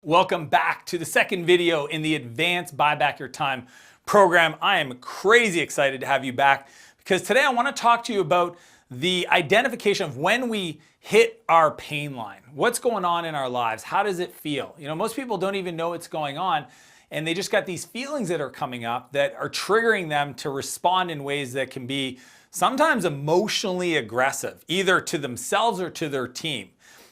Welcome back to the second video in the Advanced Buy Back Your Time program. I am crazy excited to have you back because today I want to talk to you about the identification of when we hit our pain line. What's going on in our lives? How does it feel? Most people don't even know what's going on, and they just got these feelings that are coming up that are triggering them to respond in ways that can be sometimes emotionally aggressive, either to themselves or to their team.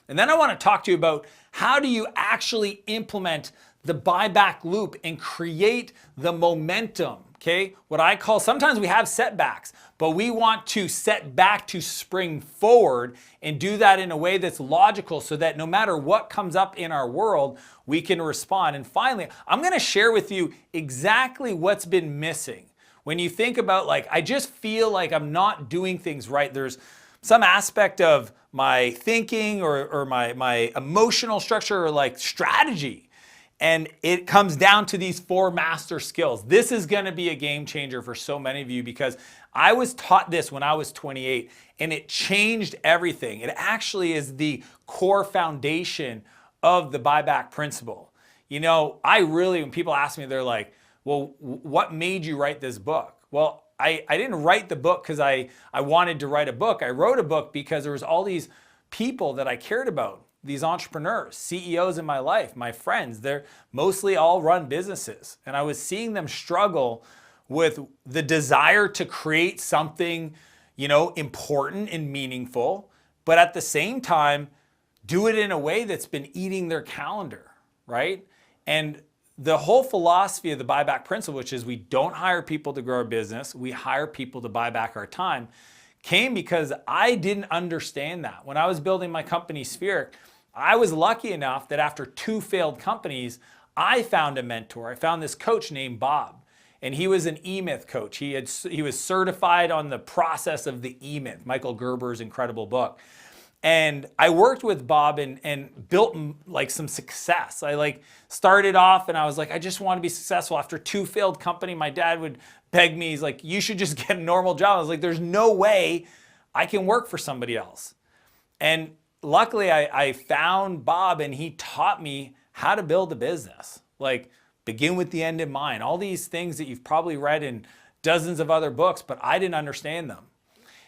And then I want to talk to you about how do you actually implement the buyback loop and create the momentum, okay? What I call, sometimes we have setbacks, but we want to set back to spring forward and do that in a way that's logical so that no matter what comes up in our world, we can respond. And finally, I'm going to share with you exactly what's been missing. When you think about I just feel like I'm not doing things right, there's some aspect of my thinking or my emotional structure or strategy. And it comes down to these 4 master skills. This is going to be a game changer for so many of you because I was taught this when I was 28 and it changed everything. It actually is the core foundation of the buyback principle. When people ask me, they're like, well, what made you write this book? Well, I didn't write the book because I wanted to write a book. I wrote a book because there was all these people that I cared about, these entrepreneurs, CEOs in my life, my friends. They're mostly all run businesses. And I was seeing them struggle with the desire to create something, important and meaningful, but at the same time, do it in a way that's been eating their calendar, right? And the whole philosophy of the buyback principle, which is we don't hire people to grow our business, we hire people to buy back our time, came because I didn't understand that. When I was building my company Spheric, I was lucky enough that after 2 failed companies, I found a mentor. I found this coach named Bob, and he was an E-Myth coach. He was certified on the process of the E-Myth, Michael Gerber's incredible book. And I worked with Bob and built some success. I started off and I was like, I just want to be successful. After 2 failed companies, my dad would beg me. He's like, you should just get a normal job. I was like, there's no way I can work for somebody else. And luckily I found Bob and he taught me how to build a business. Begin with the end in mind. All these things that you've probably read in dozens of other books, but I didn't understand them.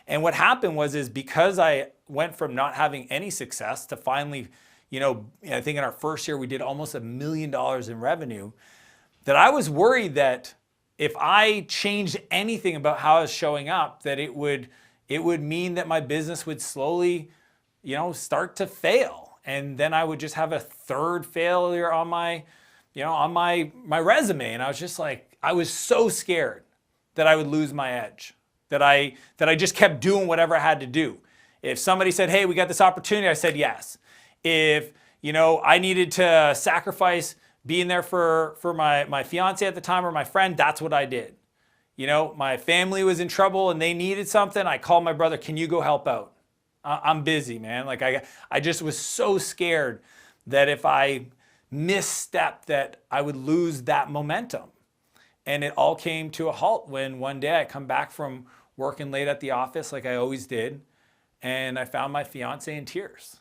And what happened is because I went from not having any success to finally, I think in our first year we did almost $1 million in revenue, that I was worried that if I changed anything about how I was showing up, that it would mean that my business would slowly, start to fail. And then I would just have a 3rd failure on my resume. And I was just I was so scared that I would lose my edge. That I just kept doing whatever I had to do. If somebody said, hey, we got this opportunity, I said yes. If, I needed to sacrifice being there for my fiance at the time or my friend, that's what I did. My family was in trouble and they needed something, I called my brother, can you go help out? I'm busy, man. I just was so scared that if I misstepped that I would lose that momentum. And it all came to a halt when one day I come back from working late at the office like I always did, and I found my fiance in tears.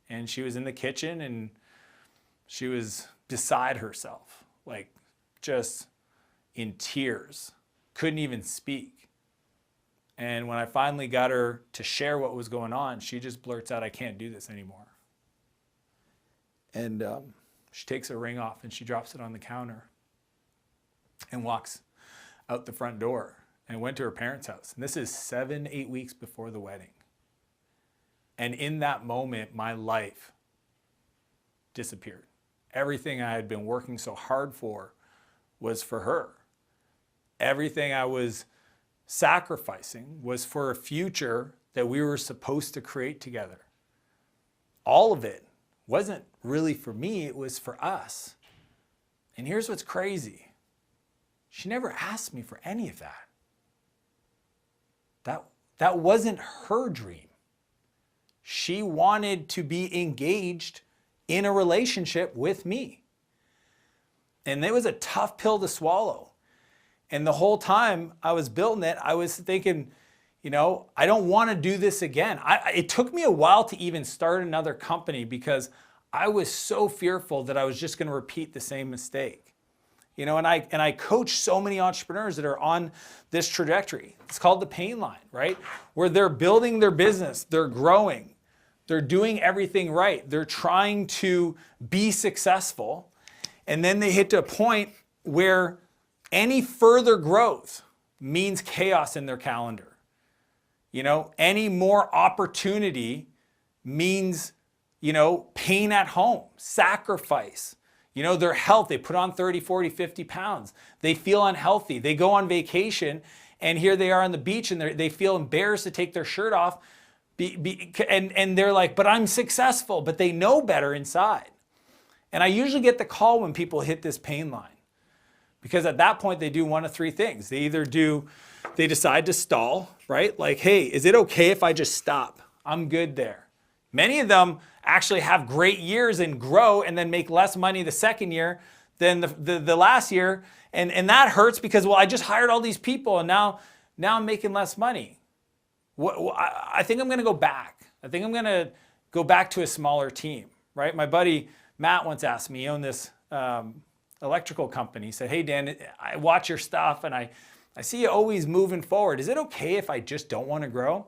And she was in the kitchen and she was beside herself, just in tears, couldn't even speak. And when I finally got her to share what was going on, she just blurts out, I can't do this anymore. And she takes her ring off and she drops it on the counter and walks out the front door and went to her parents' house. And this is 7-8 weeks before the wedding. And in that moment, my life disappeared. Everything I had been working so hard for was for her. Everything I was sacrificing was for a future that we were supposed to create together. All of it wasn't really for me, it was for us. And here's what's crazy. She never asked me for any of that. That wasn't her dream. She wanted to be engaged in a relationship with me. And it was a tough pill to swallow. And the whole time I was building it, I was thinking, I don't want to do this again. It took me a while to even start another company because I was so fearful that I was just going to repeat the same mistake. You know, and I coach so many entrepreneurs that are on this trajectory. It's called the pain line, right? Where they're building their business, they're growing, they're doing everything right, they're trying to be successful, and then they hit to a point where any further growth means chaos in their calendar. You know, any more opportunity means, you know, pain at home, sacrifice. You know, their health, they put on 30, 40, 50 pounds. They feel unhealthy. They go on vacation and here they are on the beach and they feel embarrassed to take their shirt off. And they're like, but I'm successful, but they know better inside. And I usually get the call when people hit this pain line. Because at that point, they do one of three things. They decide to stall, right? Like, hey, is it okay if I just stop? I'm good there. Many of them actually have great years and grow and then make less money the second year than the last year. And that hurts because, well, I just hired all these people and now I'm making less money. I think I'm going to go back. I think I'm going to go back to a smaller team, right? My buddy Matt once asked me, he owned this electrical company. He said, hey, Dan, I watch your stuff and I see you always moving forward. Is it okay if I just don't want to grow?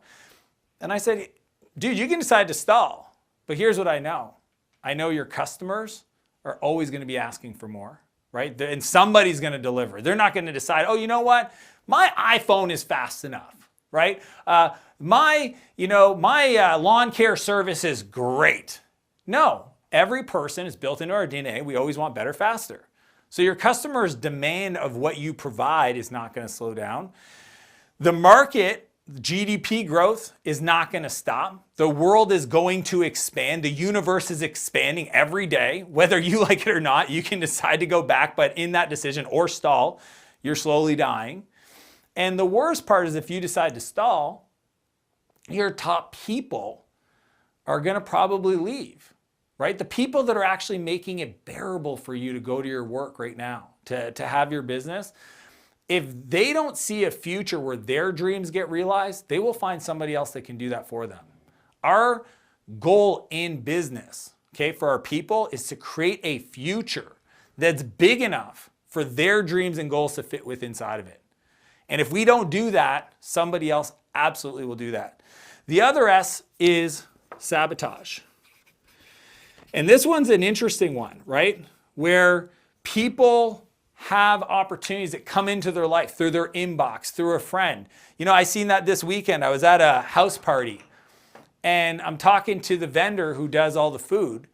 And I said, dude, you can decide to stall, but here's what I know. I know your customers are always going to be asking for more, right? And somebody's going to deliver. They're not going to decide, oh, you know what? My iPhone is fast enough, right? My lawn care service is great. No, every person is built into our DNA. We always want better, faster. So your customer's demand of what you provide is not going to slow down. The market GDP growth is not going to stop. The world is going to expand. The universe is expanding every day. Whether you like it or not, you can decide to go back, but in that decision or stall, you're slowly dying. And the worst part is if you decide to stall, your top people are going to probably leave, right? The people that are actually making it bearable for you to go to your work right now, to have your business, if they don't see a future where their dreams get realized, they will find somebody else that can do that for them. Our goal in business, okay, for our people is to create a future that's big enough for their dreams and goals to fit with inside of it. And if we don't do that, somebody else absolutely will do that. The other S is sabotage. And this one's an interesting one, right? Where people have opportunities that come into their life through their inbox, through a friend. You know, I seen that this weekend. I was at a house party and I'm talking to the vendor who does all the food.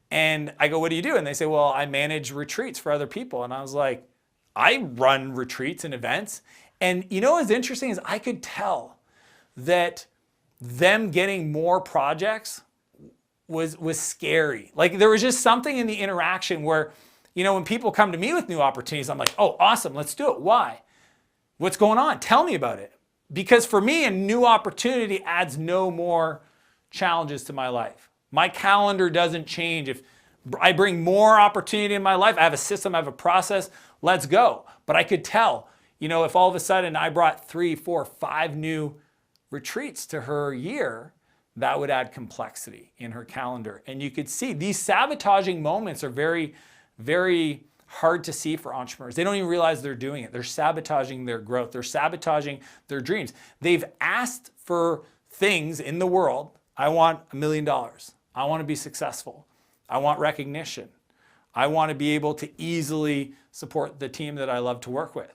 And I go, what do you do? And they say, well, I manage retreats for other people. And I was like, I run retreats and events. And you know what's interesting is I could tell that them getting more projects was scary. Like there was just something in the interaction where, you know, when people come to me with new opportunities, I'm like, oh, awesome, let's do it. Why? What's going on? Tell me about it. Because for me, a new opportunity adds no more challenges to my life. My calendar doesn't change. If I bring more opportunity in my life, I have a system, I have a process, let's go. But I could tell, you know, if all of a sudden I brought 3, 4, 5 new retreats to her year, that would add complexity in her calendar. And you could see these sabotaging moments are very, very hard to see for entrepreneurs. They don't even realize they're doing it. They're sabotaging their growth. They're sabotaging their dreams. They've asked for things in the world. I want $1 million. I want to be successful. I want recognition. I want to be able to easily support the team that I love to work with.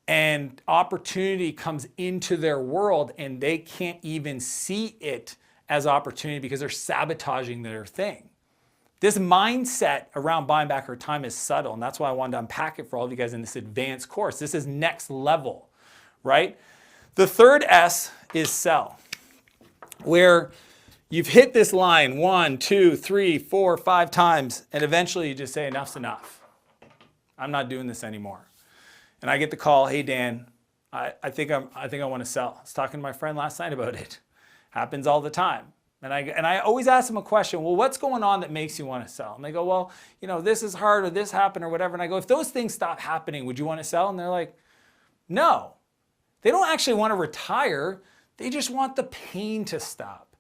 And opportunity comes into their world and they can't even see it as opportunity because they're sabotaging their thing. This mindset around buying back our time is subtle, and that's why I wanted to unpack it for all of you guys in this advanced course. This is next level, right? The third S is sell, where you've hit this line 1, 2, 3, 4, 5 times, and eventually you just say, enough's enough. I'm not doing this anymore. And I get the call, hey Dan, I think I want to sell. I was talking to my friend last night about it. Happens all the time. And I always ask them a question, well, what's going on that makes you want to sell? And they go, well, you know, this is hard or this happened or whatever. And I go, if those things stop happening, would you want to sell? And they're like, no. They don't actually want to retire. They just want the pain to stop.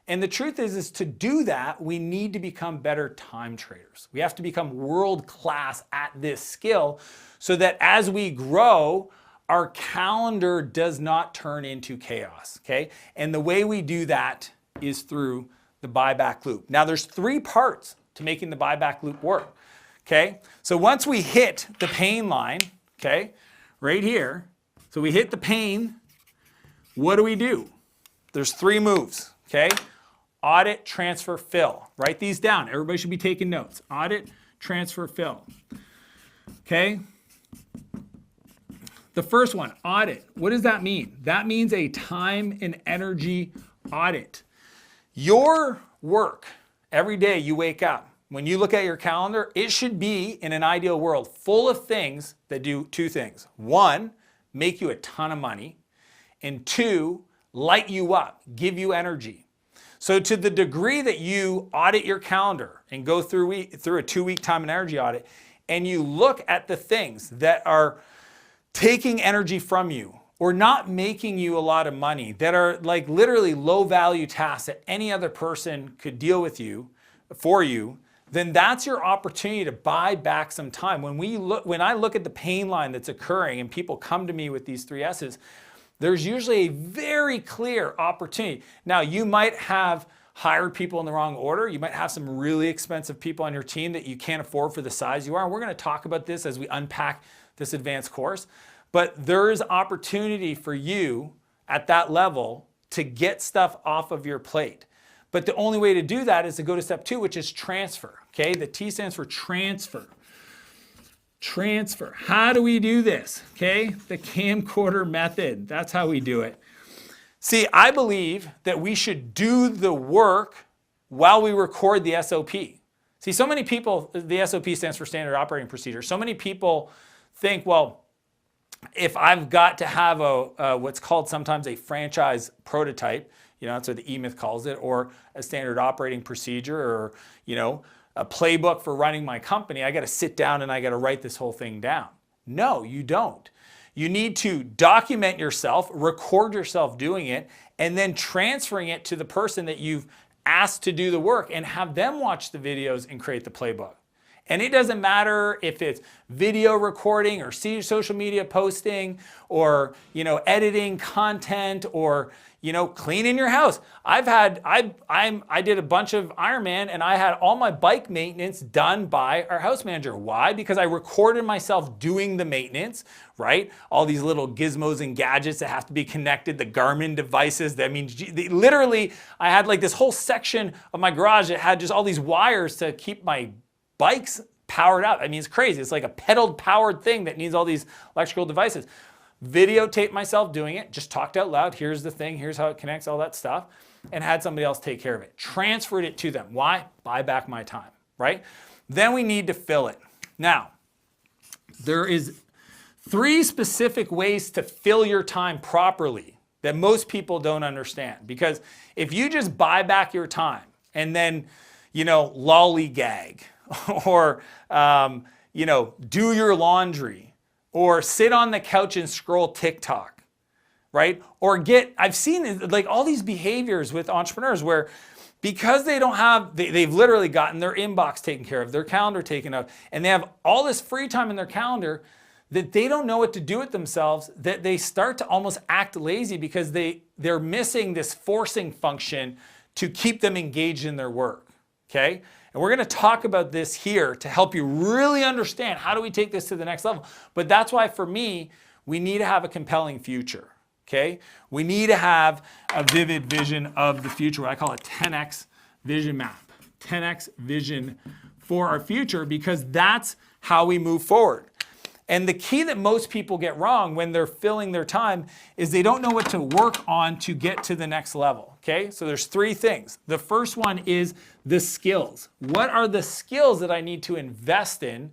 And the truth is to do that, we need to become better time traders. We have to become world class at this skill so that as we grow, our calendar does not turn into chaos, okay? And the way we do that is through the buyback loop. Now there's 3 parts to making the buyback loop work, okay? So once we hit the pain line, okay, right here, so we hit the pain, what do? There's 3 moves, okay? Audit, transfer, fill. Write these down. Everybody should be taking notes. Audit, transfer, fill. Okay? The first one, audit. What does that mean? That means a time and energy audit. Your work, every day you wake up, when you look at your calendar, it should be, in an ideal world, full of things that do 2 things. 1, make you a ton of money. And 2, light you up, give you energy. So to the degree that you audit your calendar and go through a 2-week time and energy audit, and you look at the things that are taking energy from you or not making you a lot of money, that are like literally low value tasks that any other person could deal with for you, then that's your opportunity to buy back some time. When I look at the pain line that's occurring and people come to me with these 3 S's, there's usually a very clear opportunity. Now, you might have hired people in the wrong order. You might have some really expensive people on your team that you can't afford for the size you are. And we're going to talk about this as we unpack this advanced course. But there is opportunity for you at that level to get stuff off of your plate. But the only way to do that is to go to step 2, which is transfer. Okay, the T stands for transfer. Transfer. How do we do this? Okay, the camcorder method. That's how we do it. See, I believe that we should do the work while we record the SOP. See, so many people, the SOP stands for standard operating procedure. So many people think, well, if I've got to have what's called sometimes a franchise prototype, that's what the E-Myth calls it, or a standard operating procedure, or, a playbook for running my company, I got to sit down and I got to write this whole thing down. No, you don't. You need to document yourself, record yourself doing it, and then transferring it to the person that you've asked to do the work and have them watch the videos and create the playbook. And it doesn't matter if it's video recording or social media posting or, editing content or, cleaning your house. I did a bunch of Ironman and I had all my bike maintenance done by our house manager. Why? Because I recorded myself doing the maintenance, right? All these little gizmos and gadgets that have to be connected, the Garmin devices. That means literally I had like this whole section of my garage that had just all these wires to keep my bikes powered up. I mean, it's crazy. It's like a pedal powered thing that needs all these electrical devices. Videotaped myself doing it, just talked out loud. Here's the thing, here's how it connects, all that stuff, and had somebody else take care of it. Transferred it to them. Why? Buy back my time, right? Then we need to fill it. Now, there is 3 specific ways to fill your time properly that most people don't understand. Because if you just buy back your time and then, lollygag or, do your laundry, or sit on the couch and scroll TikTok, right? Or I've seen like all these behaviors with entrepreneurs where because they've literally gotten their inbox taken care of, their calendar taken up, and they have all this free time in their calendar that they don't know what to do with themselves, that they start to almost act lazy because they're missing this forcing function to keep them engaged in their work, okay? And we're going to talk about this here to help you really understand how do we take this to the next level. But that's why for me, we need to have a compelling future, okay? We need to have a vivid vision of the future, what I call a 10X vision map. 10X vision for our future, because that's how we move forward. And the key that most people get wrong when they're filling their time is they don't know what to work on to get to the next level, okay? So there's 3 things. The first one is the skills. What are the skills that I need to invest in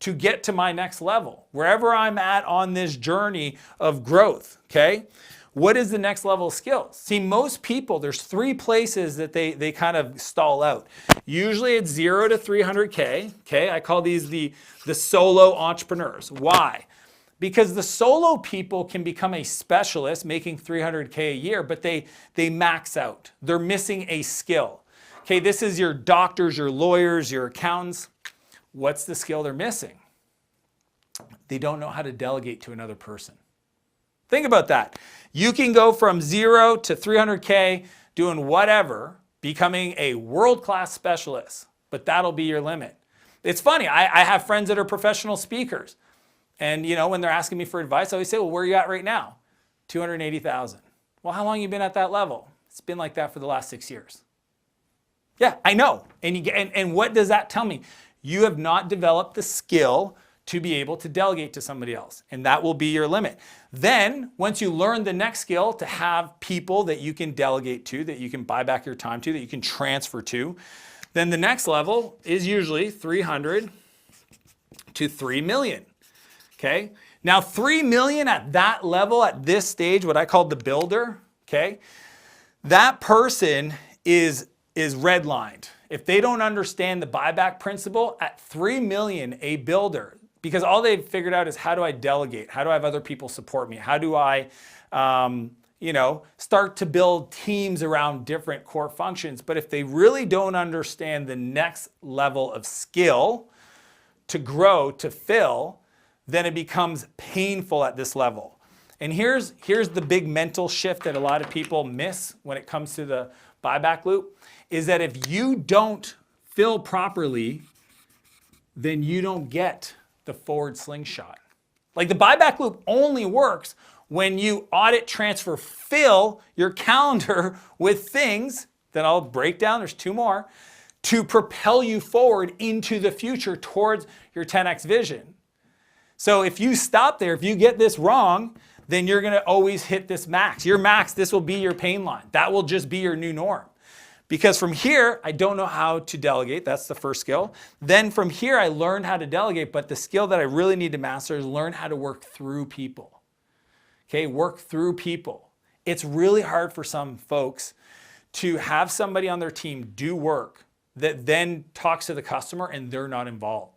to get to my next level? Wherever I'm at on this journey of growth, okay? What is the next level of skills? See, most people, there's 3 places that they kind of stall out. Usually it's 0 to 300K, okay? I call these the solo entrepreneurs. Why? Because the solo people can become a specialist making $300K a year, but they max out. They're missing a skill. Okay, this is your doctors, your lawyers, your accountants. What's the skill they're missing? They don't know how to delegate to another person. Think about that. You can go from 0 to 300K doing whatever, becoming a world-class specialist, but that'll be your limit. It's funny, I have friends that are professional speakers. And when they're asking me for advice, I always say, well, where are you at right now? 280,000. Well, how long have you been at that level? It's been like that for the last 6 years. Yeah, I know. And what does that tell me? You have not developed the skill to be able to delegate to somebody else. And that will be your limit. Then, once you learn the next skill to have people that you can delegate to, that you can buy back your time to, that you can transfer to, then the next level is usually 300 to 3 million. Okay? Now 3 million at that level, at this stage, what I call the builder, okay? That person is redlined. If they don't understand the buyback principle, at 3 million, a builder, because all they've figured out is how do I delegate? How do I have other people support me? How do I start to build teams around different core functions? But if they really don't understand the next level of skill to grow, to fill, then it becomes painful at this level. And here's the big mental shift that a lot of people miss when it comes to the buyback loop, is that if you don't fill properly, then you don't get the forward slingshot. Like the buyback loop only works when you audit, transfer, fill your calendar with things that I'll break down, there's 2 more, to propel you forward into the future towards your 10x vision. So if you stop there, if you get this wrong, then you're going to always hit this max. Your max, this will be your pain line. That will just be your new norm. Because from here, I don't know how to delegate. That's the first skill. Then from here, I learned how to delegate, but the skill that I really need to master is learn how to work through people. Okay, work through people. It's really hard for some folks to have somebody on their team do work that then talks to the customer and they're not involved.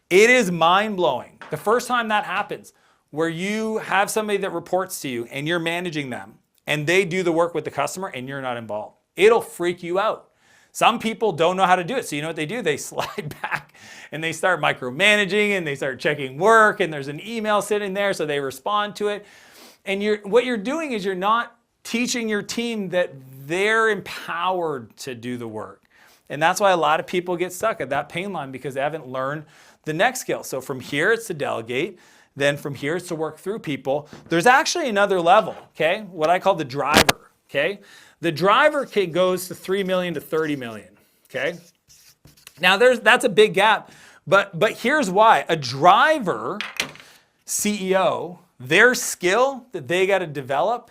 It is mind-blowing. The first time that happens, where you have somebody that reports to you and you're managing them and they do the work with the customer and you're not involved. It'll freak you out. Some people don't know how to do it. So you know what they do? They slide back and they start micromanaging and they start checking work and there's an email sitting there so they respond to it. And what you're doing is you're not teaching your team that they're empowered to do the work. And that's why a lot of people get stuck at that pain line, because they haven't learned the next skill. So from here, it's to delegate. Then from here, it's to work through people. There's actually another level, okay? What I call the driver, okay? The driver goes to 3 million to 30 million, okay? Now that's a big gap, but here's why. A driver CEO, their skill that they got to develop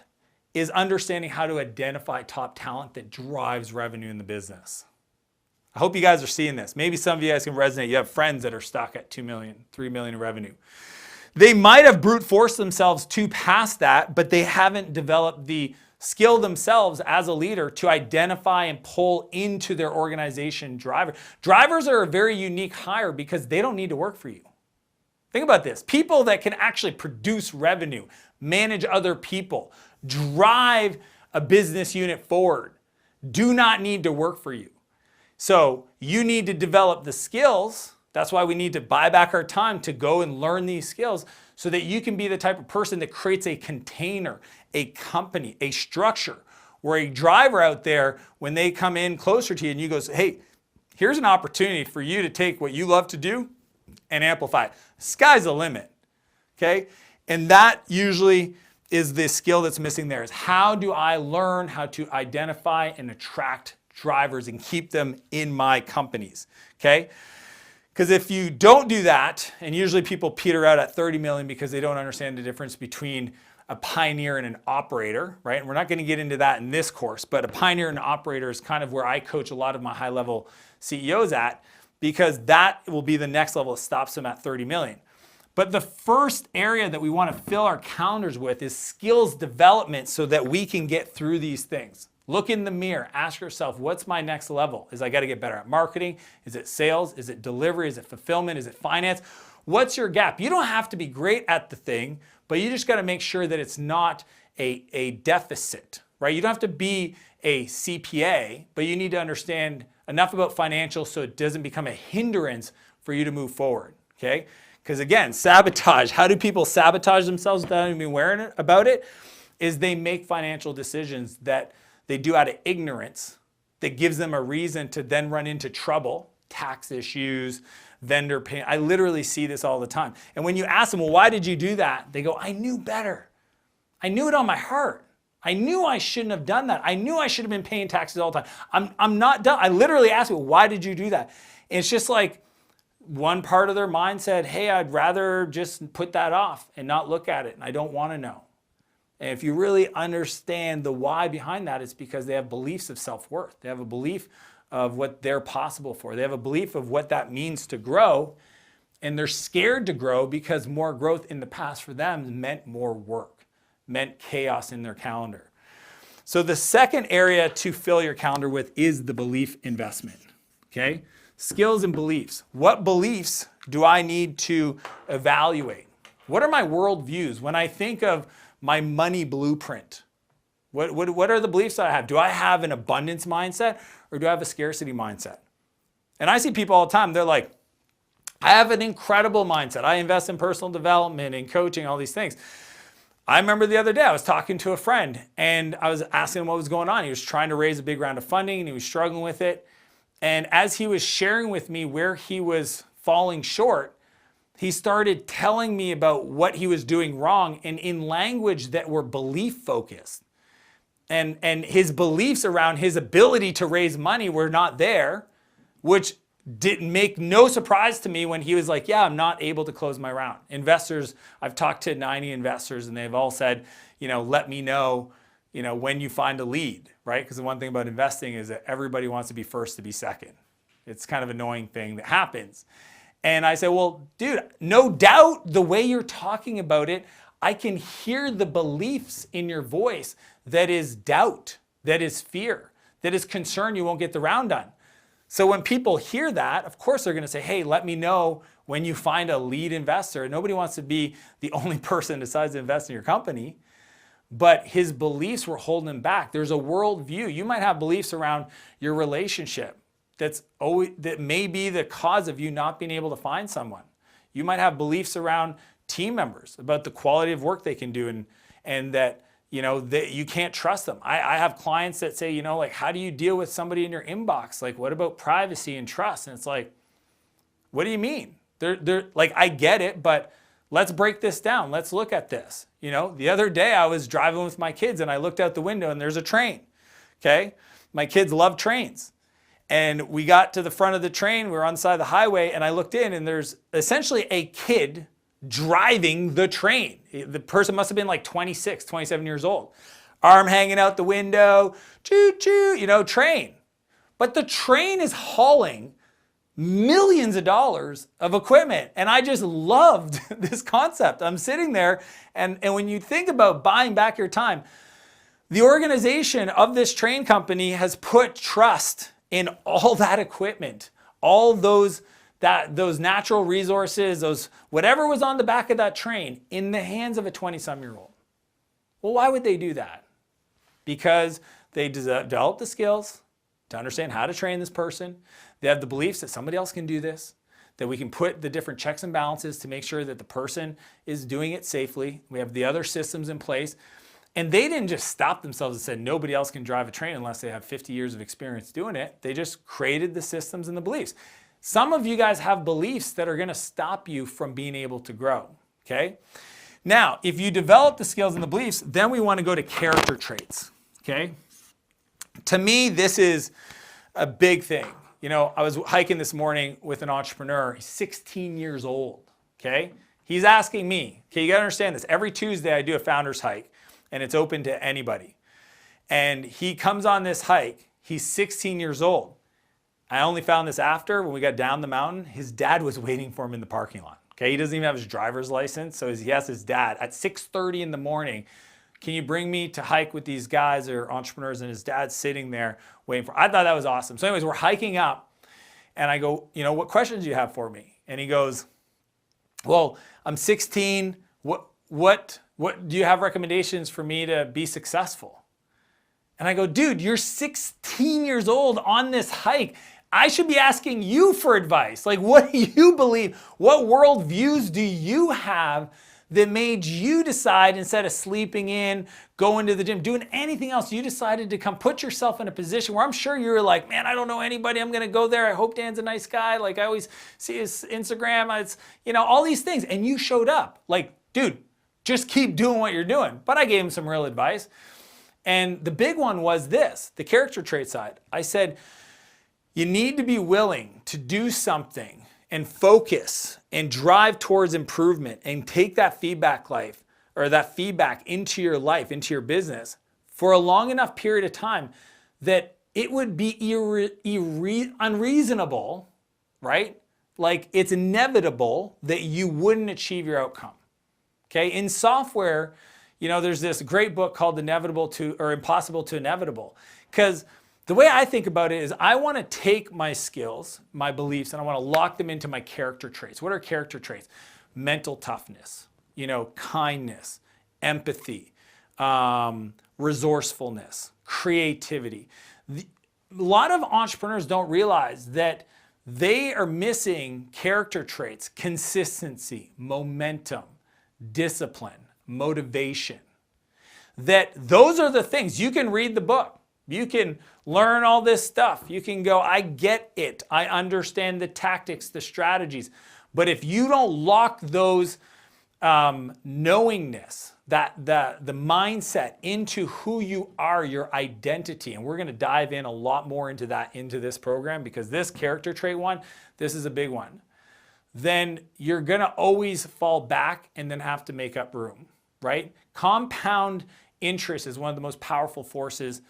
is understanding how to identify top talent that drives revenue in the business. I hope you guys are seeing this. Maybe some of you guys can resonate. You have friends that are stuck at 2 million, 3 million in revenue. They might have brute forced themselves to past that, but they haven't developed the skill themselves as a leader to identify and pull into their organization drivers. Drivers are a very unique hire because they don't need to work for you. Think about this. People that can actually produce revenue, manage other people, drive a business unit forward, do not need to work for you. So you need to develop the skills. That's why we need to buy back our time to go and learn these skills so that you can be the type of person that creates a container, a company, a structure where a driver out there, when they come in closer to you and you go, hey, here's an opportunity for you to take what you love to do and amplify it. Sky's the limit, okay? And that usually is the skill that's missing there, is how do I learn how to identify and attract drivers and keep them in my companies, okay? Because if you don't do that, and usually people peter out at 30 million because they don't understand the difference between a pioneer and an operator, right? And we're not going to get into that in this course, but a pioneer and an operator is kind of where I coach a lot of my high-level CEOs at, because that will be the next level that stops them at 30 million. But the first area that we want to fill our calendars with is skills development so that we can get through these things. Look in the mirror, ask yourself, what's my next level? Is I got to get better at marketing? Is it sales? Is it delivery? Is it fulfillment? Is it finance? What's your gap? You don't have to be great at the thing, but you just got to make sure that it's not a deficit, right? You don't have to be a CPA, but you need to understand enough about financials so it doesn't become a hindrance for you to move forward, okay? Because again, sabotage, how do people sabotage themselves without even aware about it? Is they make financial decisions that they do out of ignorance that gives them a reason to then run into trouble, tax issues, vendor pay. I literally see this all the time. And when you ask them, well, why did you do that? They go, I knew better. I knew it on my heart. I knew I shouldn't have done that. I knew I should have been paying taxes all the time. I'm not done. I literally asked them, why did you do that? And it's just like one part of their mind said, hey, I'd rather just put that off and not look at it. And I don't want to know. And if you really understand the why behind that, it's because they have beliefs of self-worth. They have a belief of what they're possible for. They have a belief of what that means to grow. And they're scared to grow because more growth in the past for them meant more work, meant chaos in their calendar. So the second area to fill your calendar with is the belief investment, okay? Skills and beliefs. What beliefs do I need to evaluate? What are my worldviews? When I think of my money blueprint, what are the beliefs that I have? Do I have an abundance mindset or do I have a scarcity mindset? And I see people all the time, they're like, I have an incredible mindset. I invest in personal development and coaching, all these things. I remember the other day I was talking to a friend and I was asking him what was going on. He was trying to raise a big round of funding and he was struggling with it. And as he was sharing with me where he was falling short, he started telling me about what he was doing wrong and in language that were belief focused. And his beliefs around his ability to raise money were not there, which didn't make no surprise to me when he was like, yeah, I'm not able to close my round. Investors, I've talked to 90 investors and they've all said, let me know, when you find a lead, right? Because the one thing about investing is that everybody wants to be first to be second. It's kind of an annoying thing that happens. And I said, well, dude, no doubt the way you're talking about it, I can hear the beliefs in your voice that is doubt, that is fear, that is concern you won't get the round done. So when people hear that, of course they're going to say, hey, let me know when you find a lead investor. Nobody wants to be the only person that decides to invest in your company. But his beliefs were holding him back. There's a worldview. You might have beliefs around your relationship that may be the cause of you not being able to find someone. You might have beliefs around team members, about the quality of work they can do and that that you can't trust them. I have clients that say, how do you deal with somebody in your inbox? Like, what about privacy and trust? And it's like, what do you mean? They're like, I get it, but let's break this down. Let's look at this. The other day I was driving with my kids and I looked out the window and there's a train, okay? My kids love trains. And we got to the front of the train, we were on the side of the highway and I looked in and there's essentially a kid driving the train. The person must have been like 26, 27 years old. Arm hanging out the window, choo-choo, train. But the train is hauling millions of dollars of equipment. And I just loved this concept. I'm sitting there and when you think about buying back your time, the organization of this train company has put trust in all that equipment, all those natural resources, whatever was on the back of that train in the hands of a 20-some-year-old. Well, why would they do that? Because they develop the skills to understand how to train this person. They have the beliefs that somebody else can do this, that we can put the different checks and balances to make sure that the person is doing it safely. We have the other systems in place. And they didn't just stop themselves and said nobody else can drive a train unless they have 50 years of experience doing it. They just created the systems and the beliefs. Some of you guys have beliefs that are going to stop you from being able to grow, okay? Now, if you develop the skills and the beliefs, then we want to go to character traits, okay? To me, this is a big thing. I was hiking this morning with an entrepreneur. He's 16 years old, okay? He's asking me, okay, you got to understand this. Every Tuesday I do a founder's hike, and it's open to anybody. And he comes on this hike. He's 16 years old. I only found this after when we got down the mountain. His dad was waiting for him in the parking lot. Okay, he doesn't even have his driver's license, so he has his dad at 6:30 in the morning Can you bring me to hike with these guys or entrepreneurs?" And his dad's sitting there waiting for. I thought that was awesome. So anyways, we're hiking up and I go, "What questions do you have for me?" And he goes, "Well, I'm 16. What do you have recommendations for me to be successful?" And I go, "Dude, you're 16 years old on this hike. I should be asking you for advice. Like, what do you believe? What worldviews do you have that made you decide, instead of sleeping in, going to the gym, doing anything else, you decided to come put yourself in a position where I'm sure you were like, man, I don't know anybody. I'm going to go there. I hope Dan's a nice guy. Like, I always see his Instagram. It's, all these things. And you showed up. Like, dude, just keep doing what you're doing." But I gave him some real advice. And the big one was this, the character trait side. I said, you need to be willing to do something and focus and drive towards improvement and take that feedback into your life, into your business for a long enough period of time that it would be unreasonable, right? Like, it's inevitable that you wouldn't achieve your outcome. Okay, in software, there's this great book called Impossible to Inevitable. Because the way I think about it is I want to take my skills, my beliefs, and I want to lock them into my character traits. What are character traits? Mental toughness, kindness, empathy, resourcefulness, creativity. A lot of entrepreneurs don't realize that they are missing character traits: consistency, momentum, discipline, motivation. That those are the things. You can read the book. You can learn all this stuff. You can go, I get it. I understand the tactics, the strategies. But if you don't lock those knowingness, the mindset into who you are, your identity, and we're going to dive in a lot more into that into this program, because this character trait one, this is a big one, then you're going to always fall back and then have to make up room, right? Compound interest is one of the most powerful forces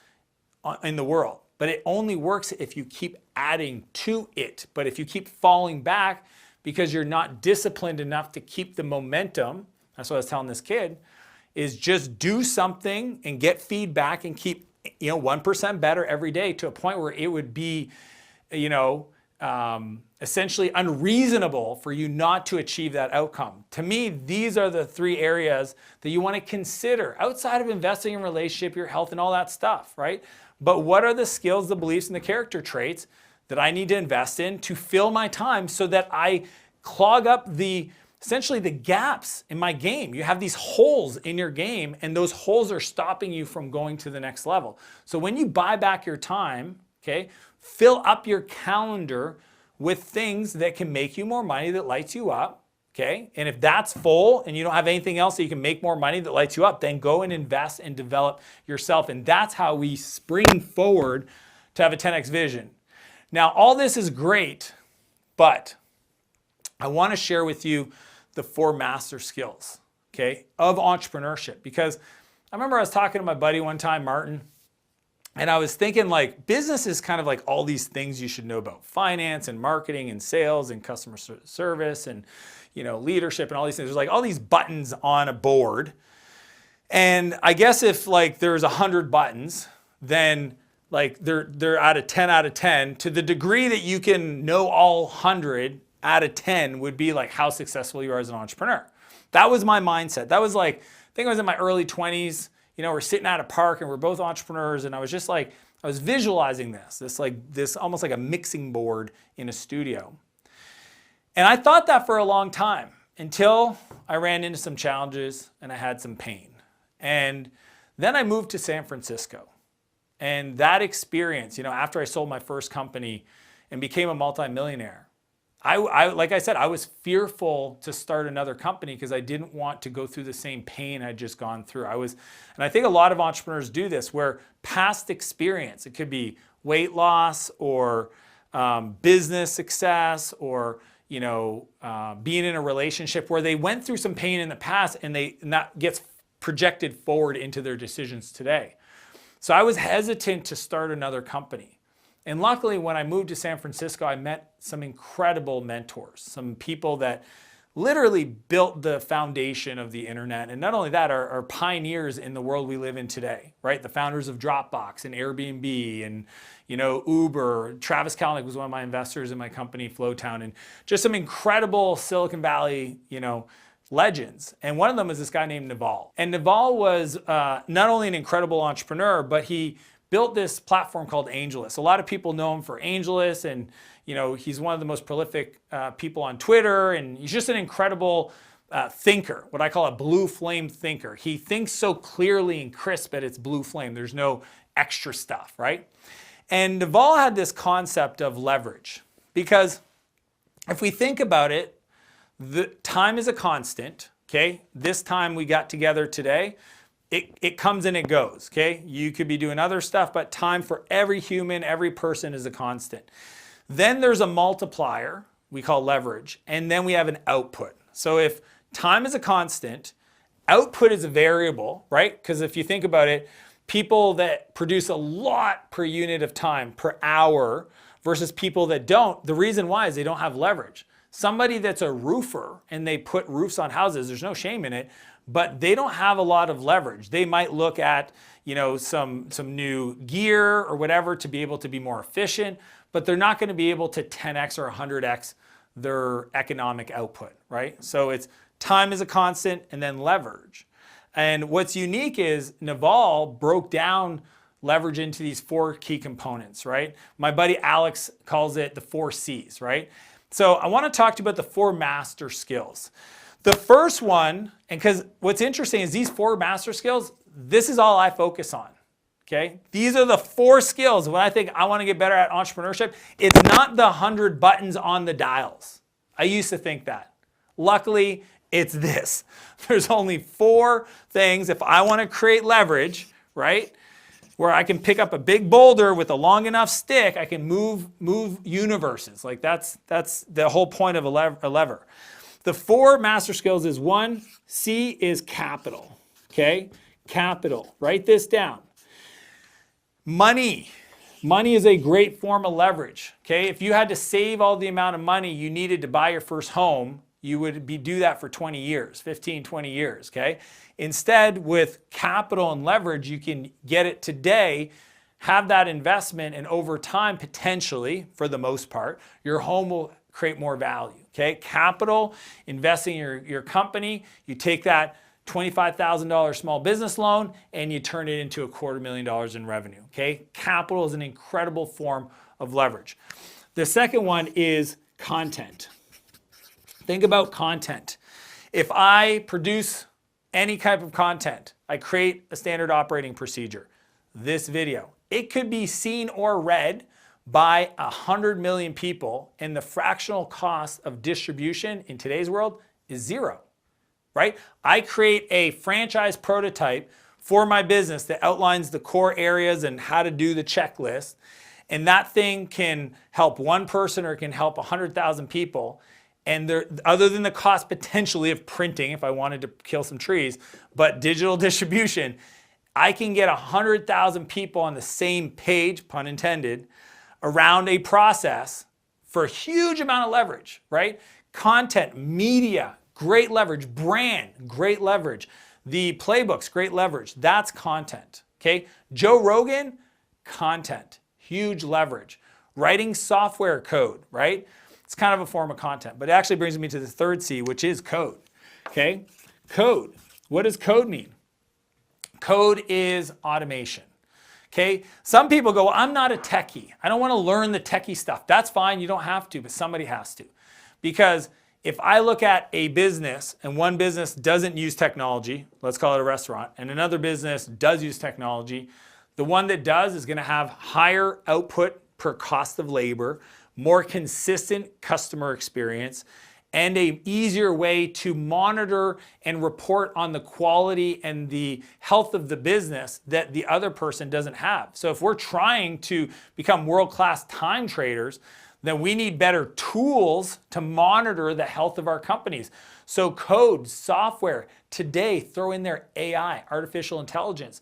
in the world, but it only works if you keep adding to it. But if you keep falling back because you're not disciplined enough to keep the momentum, that's what I was telling this kid, is just do something and get feedback and keep 1% better every day to a point where it would be essentially unreasonable for you not to achieve that outcome. To me, these are the three areas that you want to consider outside of investing in relationship, your health, and all that stuff, right? But what are the skills, the beliefs, and the character traits that I need to invest in to fill my time so that I clog up essentially the gaps in my game? You have these holes in your game, and those holes are stopping you from going to the next level. So when you buy back your time, okay, fill up your calendar with things that can make you more money, that lights you up, okay? And if that's full and you don't have anything else that you can make more money that lights you up, then go and invest and develop yourself. And that's how we spring forward to have a 10x vision. Now, all this is great, but I want to share with you the 4 master skills, okay, of entrepreneurship. Because I remember I was talking to my buddy one time, Martin, and I was thinking, like, business is kind of like all these things you should know about: finance and marketing and sales and customer service and, leadership and all these things. There's like all these buttons on a board. And I guess if like there's 100 buttons, then like they're out of 10 out of 10. To the degree that you can know all 100 out of 10 would be like how successful you are as an entrepreneur. That was my mindset. That was like, I think I was in my early 20s. We're sitting at a park and we're both entrepreneurs, and I was just like, I was visualizing this almost like a mixing board in a studio. And I thought that for a long time until I ran into some challenges and I had some pain. And then I moved to San Francisco. And that experience, after I sold my first company and became a multimillionaire, I like I said, I was fearful to start another company because I didn't want to go through the same pain I'd just gone through. And I think a lot of entrepreneurs do this, where past experience, it could be weight loss or business success or being in a relationship where they went through some pain in the past, and that gets projected forward into their decisions today. So I was hesitant to start another company. And luckily, when I moved to San Francisco, I met some incredible mentors, some people that literally built the foundation of the internet. And not only that, are pioneers in the world we live in today, right? The founders of Dropbox and Airbnb and, Uber. Travis Kalanick was one of my investors in my company, Flowtown, and just some incredible Silicon Valley, legends. And one of them was this guy named Naval. And Naval was not only an incredible entrepreneur, but he built this platform called AngelList. A lot of people know him for AngelList, and he's one of the most prolific people on Twitter, and he's just an incredible thinker, what I call a blue flame thinker. He thinks so clearly and crisp that it's blue flame. There's no extra stuff, right? And Naval had this concept of leverage, because if we think about it, the time is a constant, okay? This time we got together today, it comes and it goes, okay? You could be doing other stuff, but time for every human, every person is a constant. Then there's a multiplier we call leverage, and then we have an output. So if time is a constant, output is a variable, right? Because if you think about it, people that produce a lot per unit of time, per hour, versus people that don't, the reason why is they don't have leverage. Somebody that's a roofer and they put roofs on houses, there's no shame in it, but they don't have a lot of leverage. They might look at, some new gear or whatever to be able to be more efficient, but they're not going to be able to 10x or 100x their economic output, right? So it's time is a constant and then leverage. And what's unique is Naval broke down leverage into these 4 key components, right? My buddy Alex calls it the 4 C's, right? So I want to talk to you about the 4 master skills. The first one, and because what's interesting is these 4 master skills, this is all I focus on, okay? These are the 4 skills. When I think I want to get better at entrepreneurship, it's not the 100 buttons on the dials. I used to think that. Luckily, it's this. There's only 4 things if I want to create leverage, right? Where I can pick up a big boulder with a long enough stick, I can move universes. Like that's the whole point of a lever. The 4 master skills is 1, C is capital, okay? Capital, write this down. Money. Money is a great form of leverage, okay? If you had to save all the amount of money you needed to buy your first home, you would do that for 20 years, 15, 20 years, okay? Instead, with capital and leverage, you can get it today, have that investment, and over time, potentially, for the most part, your home will create more value, okay? Capital, investing in your company, you take that $25,000 small business loan and you turn it into $250,000 in revenue, okay? Capital is an incredible form of leverage. The second one is content. Think about content. If I produce any type of content, I create a standard operating procedure. This video, it could be seen or read by 100 million people, and the fractional cost of distribution in today's world is 0, right? I create a franchise prototype for my business that outlines the core areas and how to do the checklist, and that thing can help one person or it can help 100,000 people. And other than the cost potentially of printing, if I wanted to kill some trees, but digital distribution, I can get 100,000 people on the same page, pun intended, around a process for a huge amount of leverage, right? Content, media, great leverage. Brand, great leverage. The playbooks, great leverage. That's content, okay? Joe Rogan, content, huge leverage. Writing software code, right? It's kind of a form of content, but it actually brings me to the 3rd C, which is code, okay? Code, what does code mean? Code is automation, okay? Some people go, well, I'm not a techie. I don't want to learn the techie stuff. That's fine, you don't have to, but somebody has to. Because if I look at a business and one business doesn't use technology, let's call it a restaurant, and another business does use technology, the one that does is going to have higher output per cost of labor, more consistent customer experience, and an easier way to monitor and report on the quality and the health of the business that the other person doesn't have. So if we're trying to become world-class time traders, then we need better tools to monitor the health of our companies. So code, software, today throw in there AI, artificial intelligence.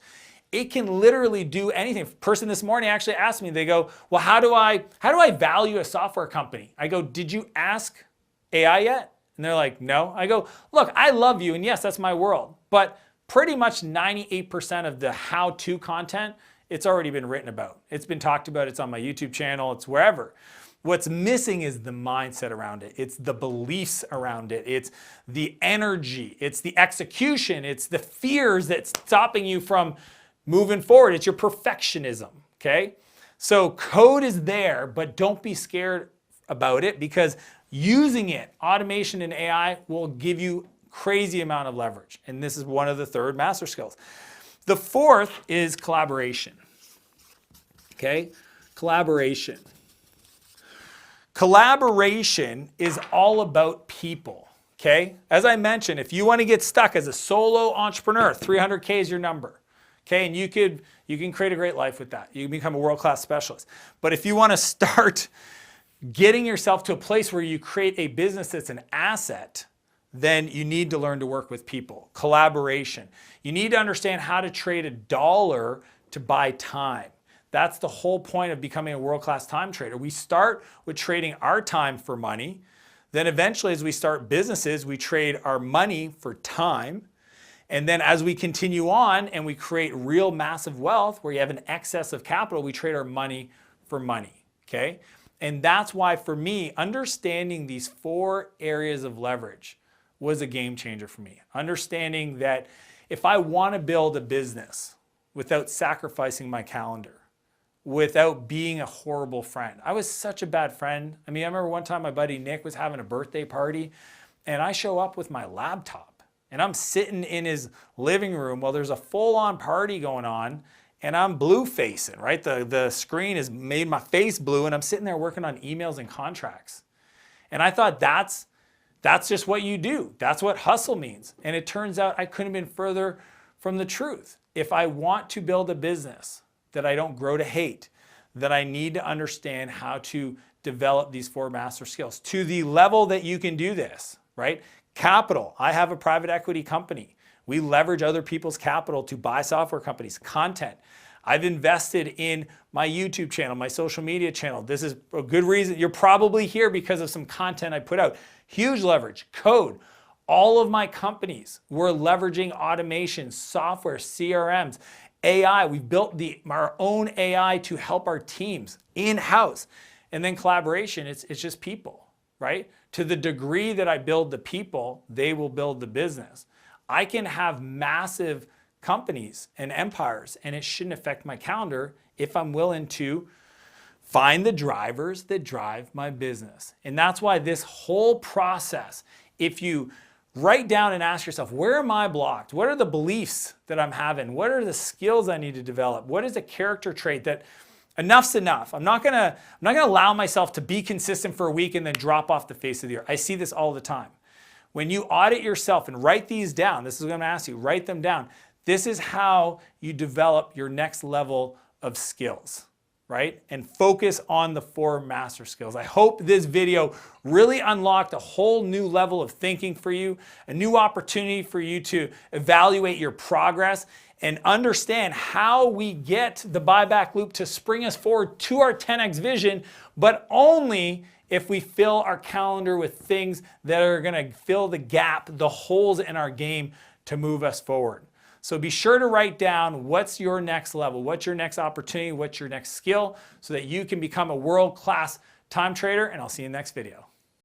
It can literally do anything. A person this morning actually asked me, they go, well, how do I value a software company? I go, did you ask AI yet? And they're like, no. I go, look, I love you, and yes, that's my world. But pretty much 98% of the how-to content, it's already been written about. It's been talked about. It's on my YouTube channel. It's wherever. What's missing is the mindset around it. It's the beliefs around it. It's the energy. It's the execution. It's the fears that's stopping you from moving forward. It's your perfectionism, okay? So code is there, but don't be scared about it, because using it, automation and AI, will give you crazy amount of leverage. And this is one of the third master skills. The fourth is collaboration. Okay? Collaboration. Collaboration is all about people. Okay? As I mentioned, if you want to get stuck as a solo entrepreneur, 300K is your number. Okay? And you can create a great life with that. You can become a world-class specialist. But if you want to start getting yourself to a place where you create a business that's an asset, then you need to learn to work with people. Collaboration. You need to understand how to trade $1 to buy time. That's the whole point of becoming a world-class time trader. We start with trading our time for money. Then eventually, as we start businesses, we trade our money for time. And then as we continue on and we create real massive wealth where you have an excess of capital, we trade our money for money, okay? And that's why, for me, understanding these 4 areas of leverage was a game changer for me. Understanding that if I want to build a business without sacrificing my calendar, without being a horrible friend. I was such a bad friend. I mean, I remember one time my buddy Nick was having a birthday party, and I show up with my laptop, and I'm sitting in his living room while there's a full-on party going on, and I'm blue facing, right? The screen has made my face blue, and I'm sitting there working on emails and contracts. And I thought that's just what you do. That's what hustle means. And it turns out I couldn't have been further from the truth. If I want to build a business that I don't grow to hate, that I need to understand how to develop these 4 master skills to the level that you can do this, right? Capital. I have a private equity company. We leverage other people's capital to buy software companies. Content. I've invested in my YouTube channel, my social media channel. This is a good reason. You're probably here because of some content I put out. Huge leverage. Code. All of my companies, we're leveraging automation, software, CRMs, AI. We've built our own AI to help our teams in-house. And then collaboration, it's just people, right? To the degree that I build the people, they will build the business. I can have massive companies and empires, and it shouldn't affect my calendar if I'm willing to find the drivers that drive my business. And that's why this whole process, if you write down and ask yourself, where am I blocked? What are the beliefs that I'm having? What are the skills I need to develop? What is a character trait that enough's enough? I'm not gonna allow myself to be consistent for a week and then drop off the face of the earth. I see this all the time. When you audit yourself and write these down, this is what I'm gonna ask you, write them down. This is how you develop your next level of skills, right? And focus on the 4 master skills. I hope this video really unlocked a whole new level of thinking for you, a new opportunity for you to evaluate your progress and understand how we get the buyback loop to spring us forward to our 10x vision, but only if we fill our calendar with things that are gonna fill the gap, the holes in our game to move us forward. So be sure to write down what's your next level, what's your next opportunity, what's your next skill, so that you can become a world-class time trader, and I'll see you in the next video.